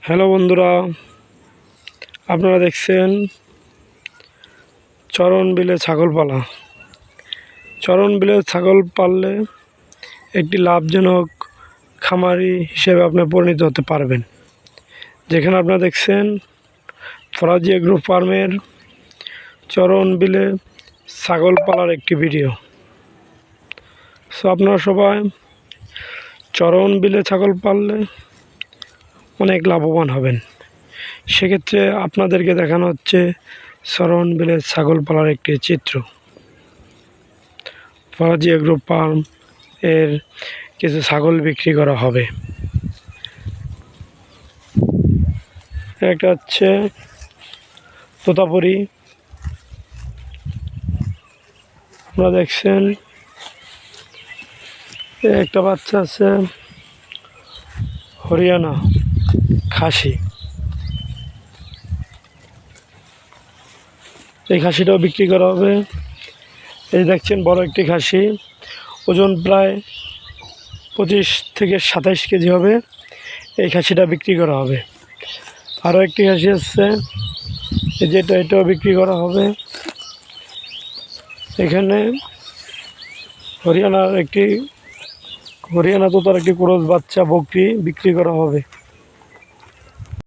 Hello বন্ধুরা, আপনারা দেখছেন চরণ বিলে ছাগল পালা। চরণ বিলে ছাগল পাললে একটি লাভজনক খামারি হিসেবে আপনি পরিণত হতে পারবেন। যেখানে আপনারা দেখছেন ফরাজি এগ্রো ফার্মের চরণ বিলে ছাগল পালার একটি ভিডিও। সো আপনারা সবাই চরণ বিলে ছাগল পাললে অনেক লাভবান হবেন। সেক্ষেত্রে আপনাদেরকে দেখানো হচ্ছে চরণ বিলে ছাগল পালার একটি চিত্র। ফরাজি এগ্রো ফার্ম এর কিছু ছাগল বিক্রি করা হবে। একটা হচ্ছে তোতাপুরি, আপনারা দেখছেন। একটা বাচ্চা আছে হরিয়ানা খাসি। এই খাসিটাও বিক্রি করা হবে। এই দেখছেন বড় একটি খাসি, ওজন প্রায় 25 থেকে 27 কেজি হবে। এই খাসিটা বিক্রি করা হবে। আরও একটি খাসি আছে, এটাও বিক্রি করা হবে। এখানে হরিয়ানা তোতার একটি ক্রস বাচ্চা বকরি বিক্রি করা হবে।